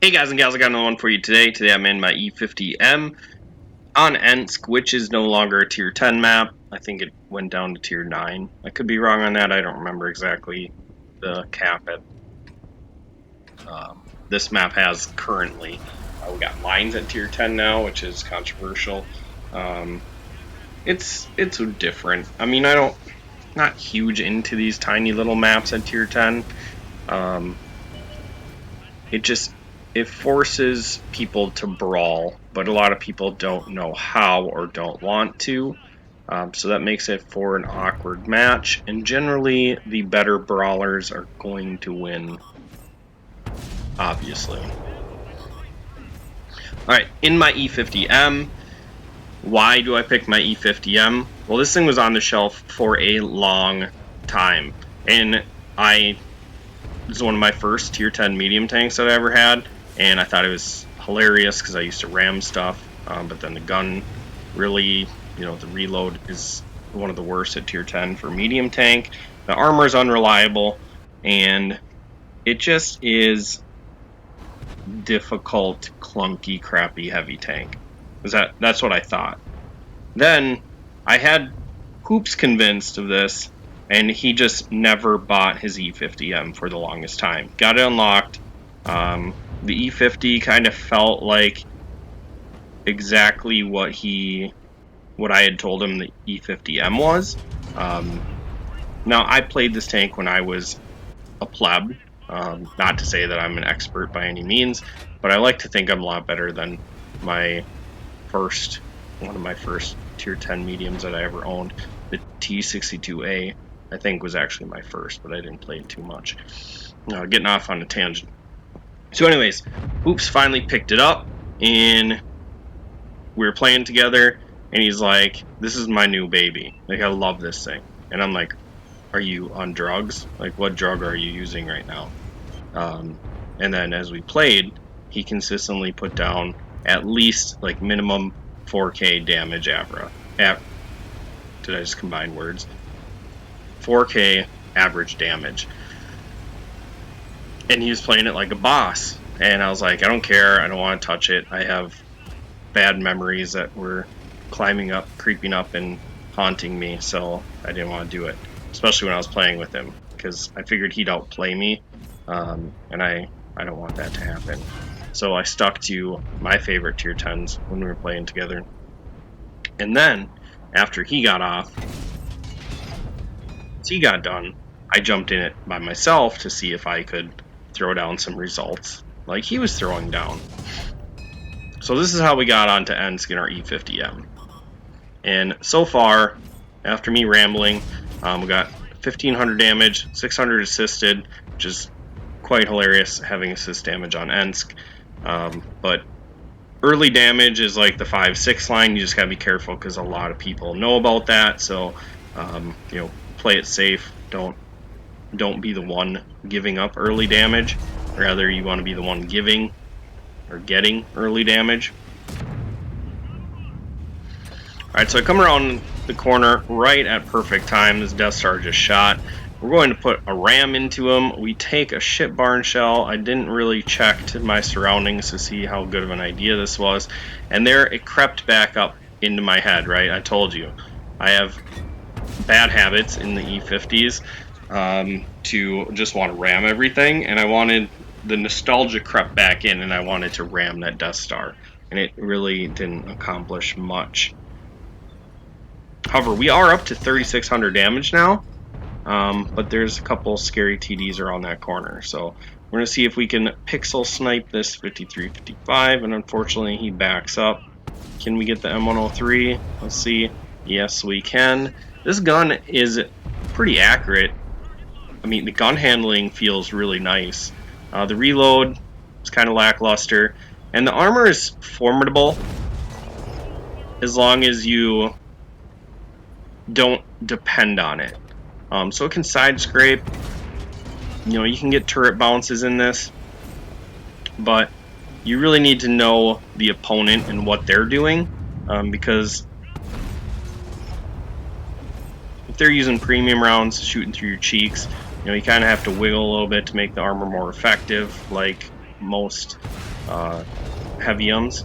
Hey guys and gals, I got another one for you today. Today I'm in my E50M on Ensk, which is no longer a tier 10 map. I think it went down to tier 9. I could be wrong on that. I don't remember exactly the cap at this map has currently. We got mines at tier 10 now, which is controversial. It's different. I mean, not huge into these tiny little maps at tier 10. It forces people to brawl, but a lot of people don't know how or don't want to. So that makes it for an awkward match, and generally the better brawlers are going to win, obviously. Alright, in my E50M, why do I pick my E50M? Well, this thing was on the shelf for a long time, and this is one of my first tier 10 medium tanks that I ever had, and I thought it was hilarious because I used to ram stuff, but then the gun really, the reload is one of the worst at tier 10 for medium tank. The armor is unreliable, and it just is difficult, clunky, crappy heavy tank. That's what I thought. Then I had Hoops convinced of this, and he just never bought his E50M for the longest time. Got it unlocked. The E50 kind of felt like exactly what I had told him the E50M was. Now, I played this tank when I was a pleb. Not to say that I'm an expert by any means, but I like to think I'm a lot better than one of my first tier 10 mediums that I ever owned. The T62A, I think, was actually my first, but I didn't play it too much. Getting off on a tangent. So anyways, Oops finally picked it up, and we were playing together, and he's like, this is my new baby. Like, I love this thing. And I'm like, are you on drugs? Like, what drug are you using right now? And then as we played, he consistently put down at least, like, minimum 4K damage did I just combine words? 4K average damage. And he was playing it like a boss. And I was like, I don't care. I don't want to touch it. I have bad memories that were creeping up and haunting me. So I didn't want to do it. Especially when I was playing with him. Because I figured he'd outplay me. And I don't want that to happen. So I stuck to my favorite tier 10s when we were playing together. And then, after he got off, once he got done, I jumped in it by myself to see if I could throw down some results like he was throwing down. So this is how we got onto Ensk in our E50M. And so far, after me rambling, we got 1500 damage, 600 assisted, which is quite hilarious having assist damage on Ensk. But early damage is like the 5-6 line. You just gotta be careful because a lot of people know about that. So, play it safe. Don't be the one giving up early damage. Rather, you want to be the one giving or getting early damage. Alright, so I come around the corner right at perfect time. This Death Star just shot. We're going to put a ram into him. We take a shit barn shell. I didn't really check to my surroundings to see how good of an idea this was. And there it crept back up into my head, right? I told you. I have bad habits in the E50s to just want to ram everything. And I wanted the nostalgia crept back in, and I wanted to ram that Death Star. And it really didn't accomplish much. However, we are up to 3,600 damage now. But there's a couple scary TDs around that corner. So we're going to see if we can pixel snipe this 53-55. And unfortunately, he backs up. Can we get the M103? Let's see. Yes, we can. This gun is pretty accurate. I mean, the gun handling feels really nice. The reload is kind of lackluster. And the armor is formidable as long as you don't depend on it. So it can side scrape. You can get turret bounces in this, but you really need to know the opponent and what they're doing, because if they're using premium rounds shooting through your cheeks, you kind of have to wiggle a little bit to make the armor more effective, like most heavyums.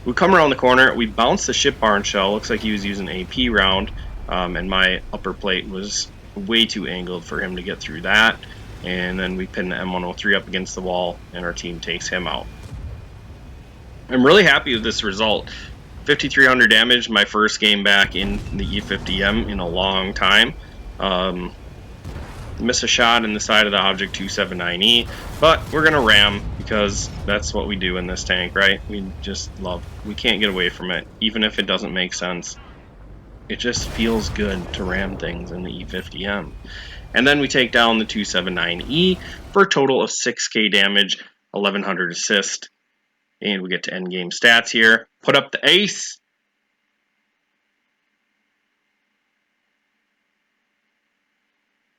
We come around the corner, we bounce the ship barn shell. Looks like he was using AP round, and my upper plate was way too angled for him to get through that. And then we pin the M103 up against the wall, and our team takes him out. I'm really happy with this result. 5,300 damage, my first game back in the E50M in a long time. Miss a shot in the side of the object 279E, but we're gonna ram because that's what we do in this tank, right? We can't get away from it, even if it doesn't make sense. It just feels good to ram things in the E50M. And then we take down the 279E for a total of 6k damage, 1100 assist, and we get to end game stats here. Put up the ace.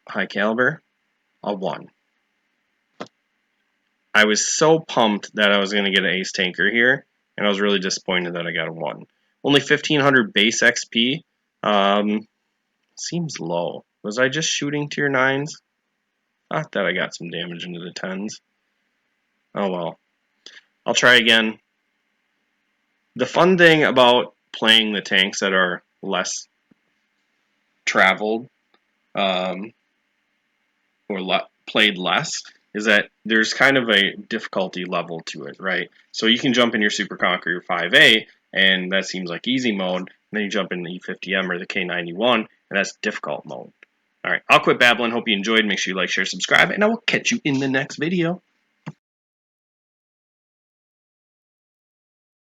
High caliber, a 1. I was so pumped that I was going to get an ace tanker here, and I was really disappointed that I got a 1. Only 1500 base XP. Seems low. Was I just shooting tier 9s? Thought that I got some damage into the 10s. Oh well. I'll try again. The fun thing about playing the tanks that are less traveled, played less, is that there's kind of a difficulty level to it, right? So you can jump in your Super Conqueror 5A, and that seems like easy mode, and then you jump in the E50M or the K91, and that's difficult mode. Alright, I'll quit babbling. Hope you enjoyed. Make sure you like, share, subscribe, and I will catch you in the next video.